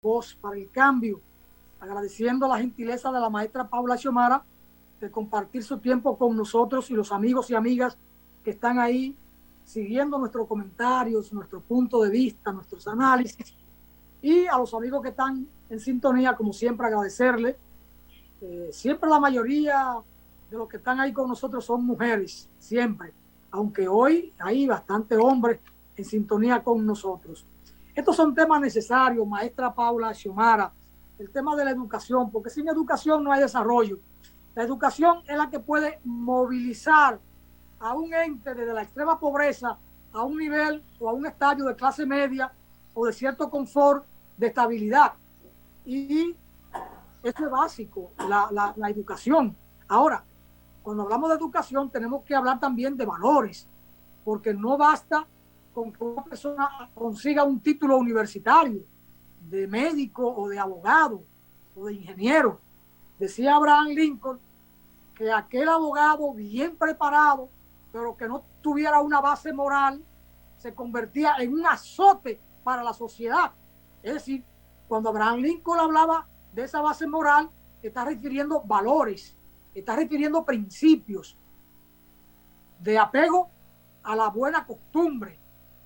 Voz para el Cambio, agradeciendo la gentileza de la maestra Paula Xiomara de compartir su tiempo con nosotros y los amigos y amigas que están ahí siguiendo nuestros comentarios, nuestro punto de vista, nuestros análisis, y a los amigos que están en sintonía, como siempre, agradecerle. Siempre la mayoría de los que están ahí con nosotros son mujeres, siempre, aunque hoy hay bastante hombres en sintonía con nosotros. Estos son temas necesarios, maestra Paula Xiomara, el tema de la educación, porque sin educación no hay desarrollo. La educación es la que puede movilizar a un ente desde la extrema pobreza a un nivel o a un estadio de clase media o de cierto confort, de estabilidad. Y eso es básico, la educación. Ahora, cuando hablamos de educación, tenemos que hablar también de valores, porque no basta con que una persona consiga un título universitario de médico o de abogado o de ingeniero. Decía Abraham Lincoln que aquel abogado bien preparado, pero que no tuviera una base moral, se convertía en un azote para la sociedad. Es decir, cuando Abraham Lincoln hablaba de esa base moral, está refiriendo valores, está refiriendo principios de apego a la buena costumbre,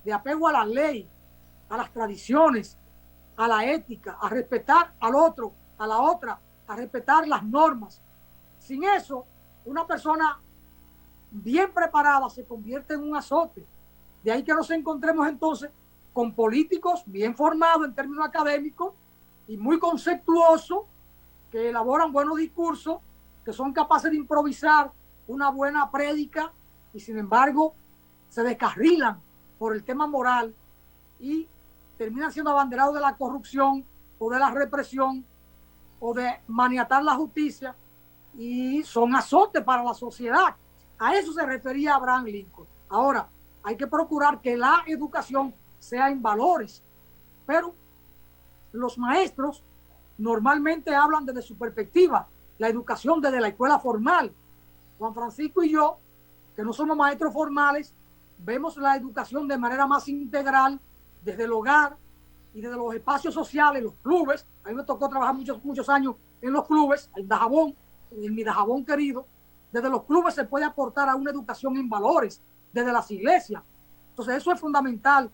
de apego a la ley, a las tradiciones, a la ética, a respetar al otro, a la otra, a respetar las normas. Sin eso, una persona bien preparada se convierte en un azote. De ahí que nos encontremos entonces con políticos bien formados en términos académicos y muy conceptuosos, que elaboran buenos discursos, que son capaces de improvisar una buena prédica y sin embargo se descarrilan por el tema moral y terminan siendo abanderados de la corrupción o de la represión o de maniatar la justicia y son azotes para la sociedad. A eso se refería Abraham Lincoln. Ahora, hay que procurar que la educación sea en valores, pero los maestros normalmente hablan desde su perspectiva, la educación desde la escuela formal. Juan Francisco y yo, que no somos maestros formales, vemos la educación de manera más integral desde el hogar y desde los espacios sociales, los clubes. A mí me tocó trabajar muchos años en los clubes, en Dajabón, en mi Dajabón querido. Desde los clubes se puede aportar a una educación en valores, desde las iglesias. Entonces eso es fundamental,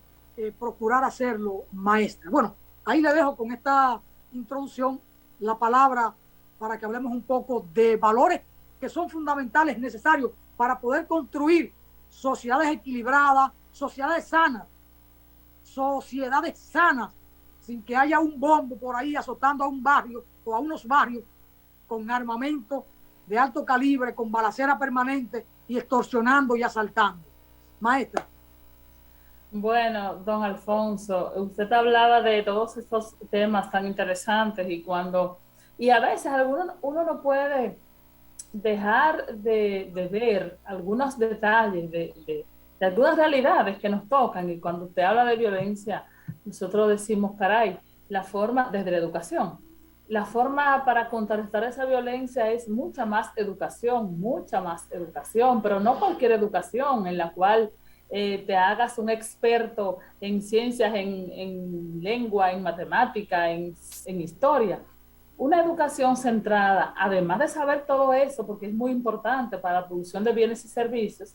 procurar hacerlo, maestra. Bueno, ahí le dejo con esta introducción la palabra para que hablemos un poco de valores que son fundamentales, necesarios para poder construir sociedades equilibradas, sociedades sanas, sin que haya un bombo por ahí azotando a un barrio o a unos barrios con armamento de alto calibre, con balacera permanente y extorsionando y asaltando. Maestra. Bueno, don Alfonso, usted hablaba de todos estos temas tan interesantes y a veces uno no puede dejar de ver algunos detalles de algunas realidades que nos tocan. Y cuando usted habla de violencia, nosotros decimos, caray, la forma desde la educación. La forma para contrarrestar esa violencia es mucha más educación, pero no cualquier educación en la cual te hagas un experto en ciencias, en lengua, en matemática, en historia. Una educación centrada, además de saber todo eso, porque es muy importante para la producción de bienes y servicios,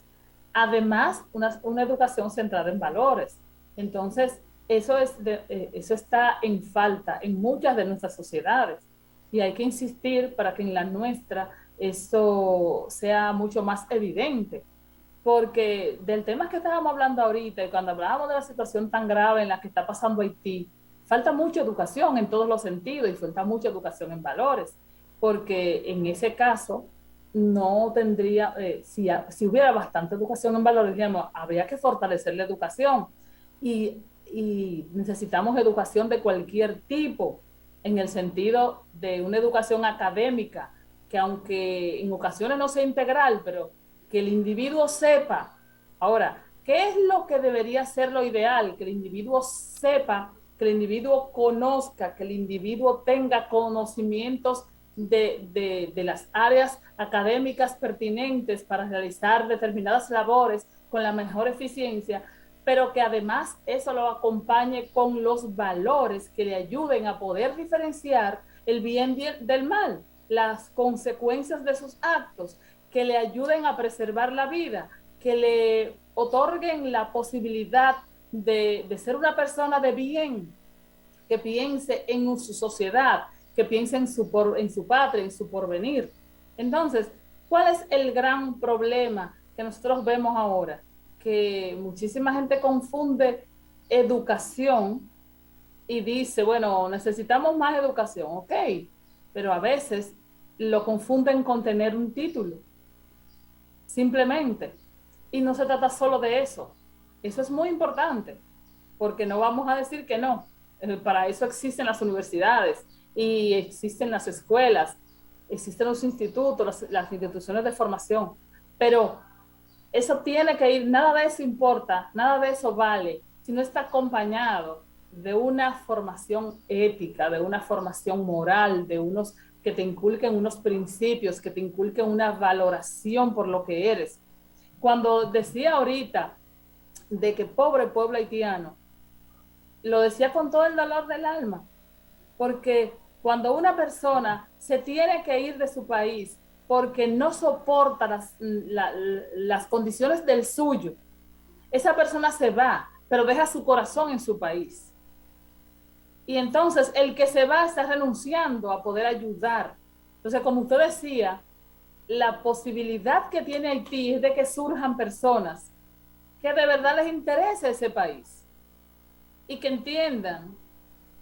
además una educación centrada en valores. Entonces, eso está en falta en muchas de nuestras sociedades y hay que insistir para que en la nuestra eso sea mucho más evidente. Porque del tema que estábamos hablando ahorita y cuando hablábamos de la situación tan grave en la que está pasando Haití, falta mucha educación en todos los sentidos y falta mucha educación en valores, porque en ese caso no tendría, si hubiera bastante educación en valores, digamos, habría que fortalecer la educación y necesitamos educación de cualquier tipo, en el sentido de una educación académica, que aunque en ocasiones no sea integral, pero que el individuo sepa. Ahora, ¿qué es lo que debería ser lo ideal? Que el individuo sepa, que el individuo conozca, que el individuo tenga conocimientos de las áreas académicas pertinentes para realizar determinadas labores con la mejor eficiencia, pero que además eso lo acompañe con los valores que le ayuden a poder diferenciar el bien del mal, las consecuencias de sus actos, que le ayuden a preservar la vida, que le otorguen la posibilidad de ser una persona de bien, que piense en su sociedad, que piense en su patria, en su porvenir. Entonces, ¿cuál es el gran problema que nosotros vemos ahora? Que muchísima gente confunde educación y dice, bueno, necesitamos más educación, ok, pero a veces lo confunden con tener un título, simplemente. Y no se trata solo de eso. Eso es muy importante, porque no vamos a decir que no. Para eso existen las universidades y existen las escuelas, existen los institutos, las instituciones de formación, pero eso tiene que ir, nada de eso importa, nada de eso vale, si no está acompañado de una formación ética, de una formación moral, de unos que te inculquen unos principios, que te inculquen una valoración por lo que eres. Cuando decía ahorita de que pobre pueblo haitiano, lo decía con todo el dolor del alma, porque cuando una persona se tiene que ir de su país porque no soporta las condiciones del suyo, esa persona se va, pero deja su corazón en su país. Y entonces el que se va está renunciando a poder ayudar. Entonces, como usted decía, la posibilidad que tiene Haití es de que surjan personas que de verdad les interese ese país y que entiendan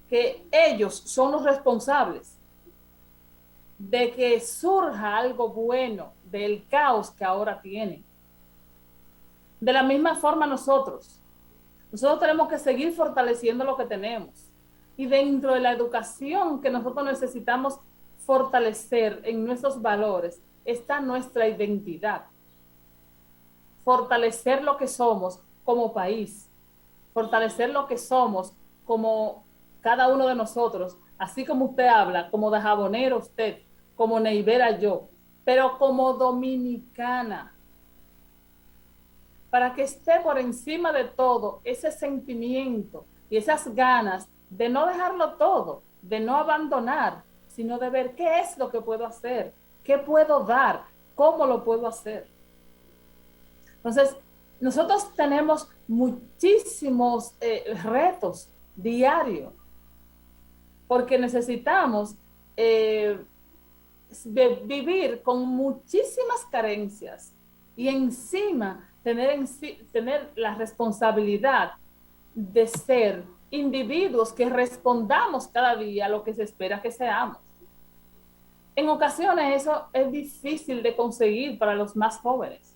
que ellos son los responsables de que surja algo bueno del caos que ahora tienen. De la misma forma nosotros tenemos que seguir fortaleciendo lo que tenemos. Y dentro de la educación que nosotros necesitamos fortalecer en nuestros valores está nuestra identidad. Fortalecer lo que somos como país, fortalecer lo que somos como cada uno de nosotros, así como usted habla, como de Jabonero usted, como Neivera yo, pero como dominicana, para que esté por encima de todo ese sentimiento y esas ganas de no dejarlo todo, de no abandonar, sino de ver qué es lo que puedo hacer, qué puedo dar, cómo lo puedo hacer. Entonces, nosotros tenemos muchísimos retos diarios, porque necesitamos vivir con muchísimas carencias y encima tener la responsabilidad de ser individuos que respondamos cada día a lo que se espera que seamos. En ocasiones eso es difícil de conseguir para los más jóvenes,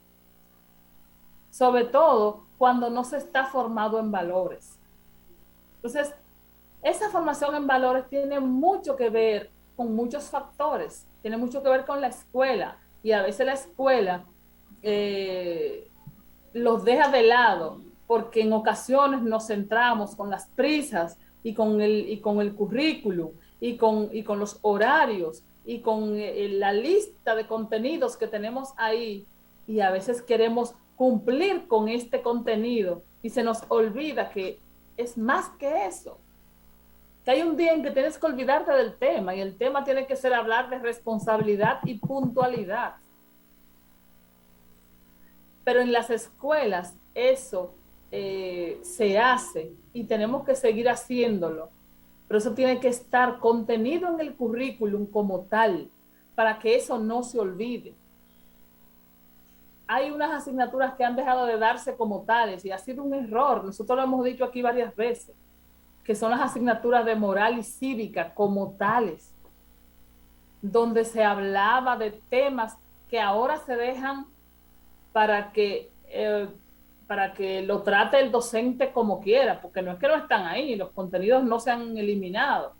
sobre todo cuando no se está formado en valores. Entonces, esa formación en valores tiene mucho que ver con muchos factores, tiene mucho que ver con la escuela, y a veces la escuela los deja de lado, porque en ocasiones nos centramos con las prisas y con el currículum y con los horarios y con la lista de contenidos que tenemos ahí, y a veces queremos cumplir con este contenido y se nos olvida que es más que eso, que hay un día en que tienes que olvidarte del tema y el tema tiene que ser hablar de responsabilidad y puntualidad. Pero en las escuelas eso se hace y tenemos que seguir haciéndolo, pero eso tiene que estar contenido en el currículum como tal para que eso no se olvide. Hay unas asignaturas que han dejado de darse como tales y ha sido un error, nosotros lo hemos dicho aquí varias veces, que son las asignaturas de moral y cívica como tales, donde se hablaba de temas que ahora se dejan para que lo trate el docente como quiera, porque no es que no están ahí, los contenidos no se han eliminado,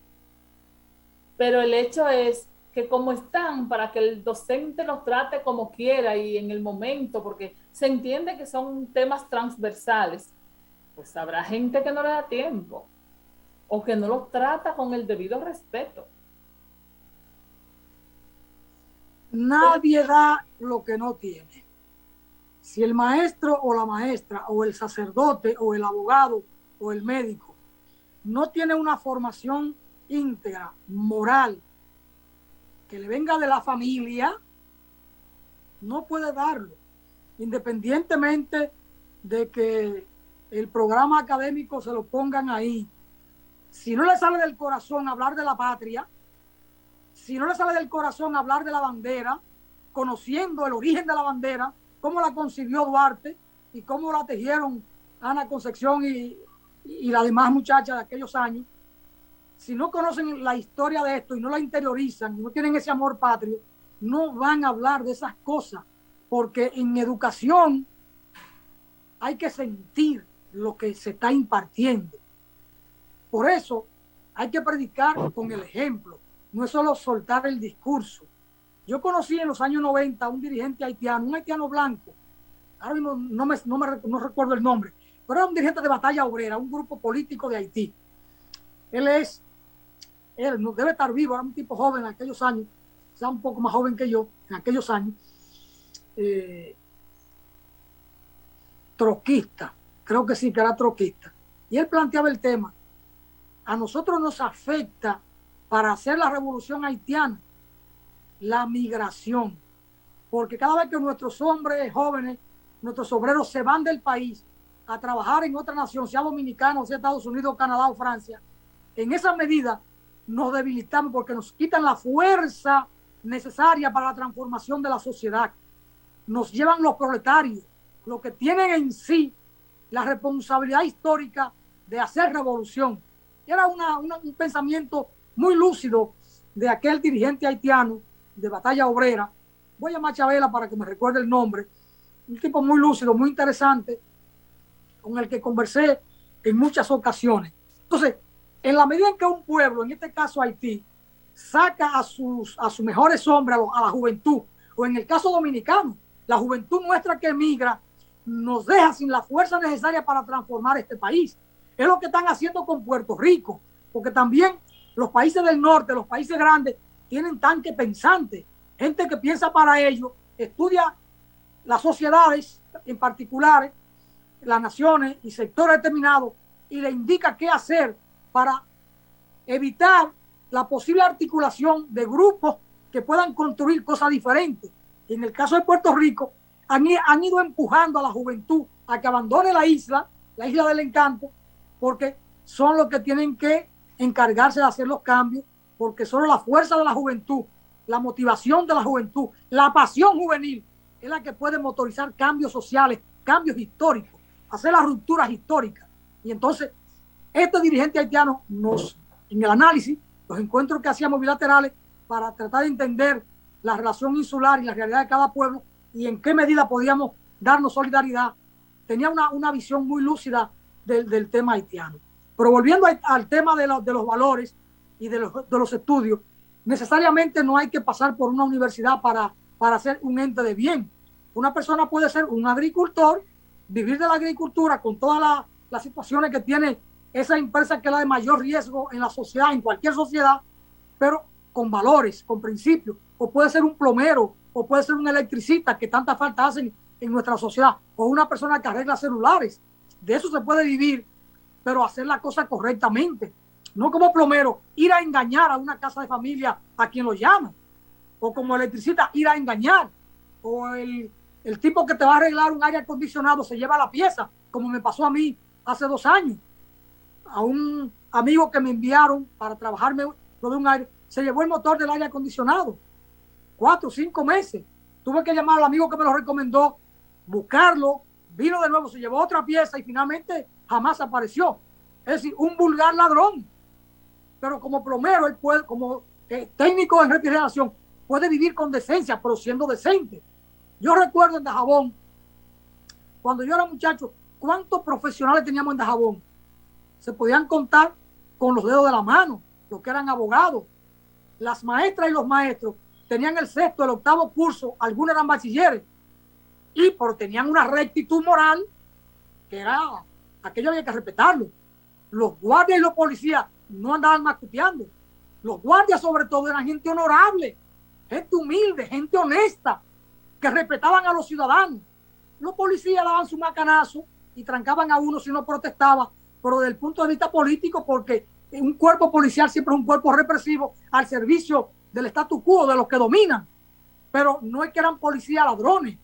pero el hecho es que como están, para que el docente los trate como quiera y en el momento, porque se entiende que son temas transversales, pues habrá gente que no le da tiempo o que no los trata con el debido respeto. Nadie da lo que no tiene. Si el maestro o la maestra o el sacerdote o el abogado o el médico no tiene una formación íntegra, moral, que le venga de la familia, no puede darlo, independientemente de que el programa académico se lo pongan ahí. Si no le sale del corazón hablar de la patria, si no le sale del corazón hablar de la bandera, conociendo el origen de la bandera, cómo la concibió Duarte y cómo la tejieron Ana Concepción y las demás muchachas de aquellos años, si no conocen la historia de esto y no la interiorizan y no tienen ese amor patrio, no van a hablar de esas cosas, porque en educación hay que sentir lo que se está impartiendo. Por eso hay que predicar con el ejemplo, no es solo soltar el discurso. Yo conocí en los años 90 a un dirigente haitiano, un haitiano blanco, ahora mismo no recuerdo el nombre, pero era un dirigente de Batalla Obrera, un grupo político de Haití. Él no debe estar vivo, era un tipo joven en aquellos años, o sea, un poco más joven que yo en aquellos años, troquista, creo que sí, que era troquista. Y él planteaba el tema, a nosotros nos afecta para hacer la revolución haitiana la migración, porque cada vez que nuestros hombres jóvenes, nuestros obreros se van del país a trabajar en otra nación, sea dominicana, o sea Estados Unidos, Canadá o Francia, en esa medida nos debilitamos porque nos quitan la fuerza necesaria para la transformación de la sociedad. Nos llevan los proletarios, los que tienen en sí la responsabilidad histórica de hacer revolución. Era un pensamiento muy lúcido de aquel dirigente haitiano de Batalla Obrera. Voy a llamar a Chabela para que me recuerde el nombre. Un tipo muy lúcido, muy interesante, con el que conversé en muchas ocasiones. Entonces, en la medida en que un pueblo, en este caso Haití, saca a sus mejores hombres, a la juventud, o en el caso dominicano, la juventud nuestra que emigra, nos deja sin la fuerza necesaria para transformar este país. Es lo que están haciendo con Puerto Rico, porque también los países del norte, los países grandes, tienen tanque pensante, gente que piensa para ellos, estudia las sociedades en particular, las naciones y sectores determinados, y le indica qué hacer para evitar la posible articulación de grupos que puedan construir cosas diferentes. Y en el caso de Puerto Rico, han ido empujando a la juventud a que abandone la isla del encanto, porque son los que tienen que encargarse de hacer los cambios, porque solo la fuerza de la juventud, la motivación de la juventud, la pasión juvenil es la que puede motorizar cambios sociales, cambios históricos, hacer las rupturas históricas. Y entonces, este dirigente haitiano en el análisis, los encuentros que hacíamos bilaterales para tratar de entender la relación insular y la realidad de cada pueblo y en qué medida podíamos darnos solidaridad, tenía una visión muy lúcida del tema haitiano. Pero volviendo al tema de los valores y de los estudios, necesariamente no hay que pasar por una universidad para ser un ente de bien. Una persona puede ser un agricultor, vivir de la agricultura con todas las situaciones que tiene esa empresa que es la de mayor riesgo en la sociedad, en cualquier sociedad, pero con valores, con principios. O puede ser un plomero, o puede ser un electricista que tanta falta hacen en nuestra sociedad, o una persona que arregla celulares. De eso se puede vivir, pero hacer la cosa correctamente. No como plomero, ir a engañar a una casa de familia a quien lo llama, o como electricista, ir a engañar, o el tipo que te va a arreglar un aire acondicionado se lleva la pieza, como me pasó a mí hace 2 años. A un amigo que me enviaron para trabajarme lo de un aire, se llevó el motor del aire acondicionado. 4 o 5 meses. Tuve que llamar al amigo que me lo recomendó, buscarlo, vino de nuevo, se llevó otra pieza y finalmente jamás apareció. Es decir, un vulgar ladrón. Pero como plomero, él puede, como técnico en refrigeración, puede vivir con decencia, pero siendo decente. Yo recuerdo en Dajabón, cuando yo era muchacho, ¿cuántos profesionales teníamos en Dajabón? Se podían contar con los dedos de la mano, los que eran abogados. Las maestras y los maestros tenían el 6º, el 8º curso, algunos eran bachilleres, pero tenían una rectitud moral que era, aquello había que respetarlo. Los guardias y los policías no andaban macuteando. Los guardias sobre todo eran gente honorable, gente humilde, gente honesta, que respetaban a los ciudadanos. los policías daban su macanazo y trancaban a uno si uno protestaba, pero desde el punto de vista político, porque un cuerpo policial siempre es un cuerpo represivo al servicio del status quo, de los que dominan. Pero no es que eran policías ladrones,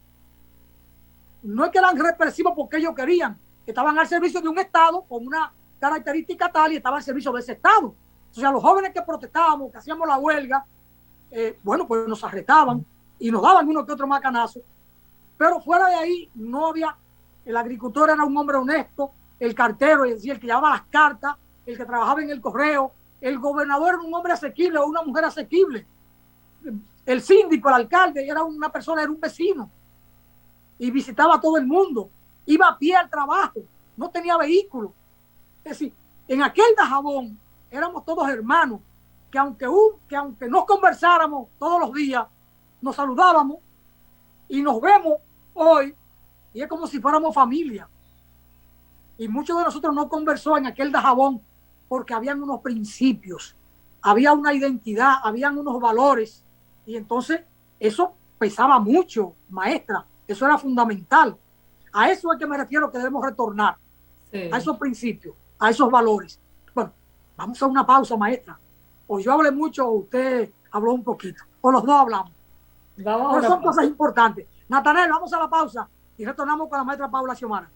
no es que eran represivos porque ellos querían, estaban al servicio de un Estado con una característica tal y estaban al servicio de ese Estado. O sea, los jóvenes que protestábamos, que hacíamos la huelga, bueno, pues nos arrestaban y nos daban uno que otro macanazo, pero fuera de ahí no había, el agricultor era un hombre honesto, el cartero, es decir, el que llevaba las cartas, el que trabajaba en el correo, el gobernador era un hombre asequible o una mujer asequible, el síndico, el alcalde, era una persona, era un vecino y visitaba a todo el mundo, iba a pie al trabajo, no tenía vehículo. Es decir, en aquel Dajabón éramos todos hermanos, que aunque no conversáramos todos los días, nos saludábamos y nos vemos hoy y es como si fuéramos familia. Y muchos de nosotros no conversó en aquel Dajabón porque habían unos principios, había una identidad, habían unos valores y entonces eso pesaba mucho, maestra, eso era fundamental. A eso es que me refiero que debemos retornar, sí, a esos principios, a esos valores. Bueno, vamos a una pausa, maestra. O yo hablé mucho o usted habló un poquito, o los dos hablamos. Pero son cosas importantes. Natanael, vamos a la pausa y retornamos con la maestra Paula Xiomara.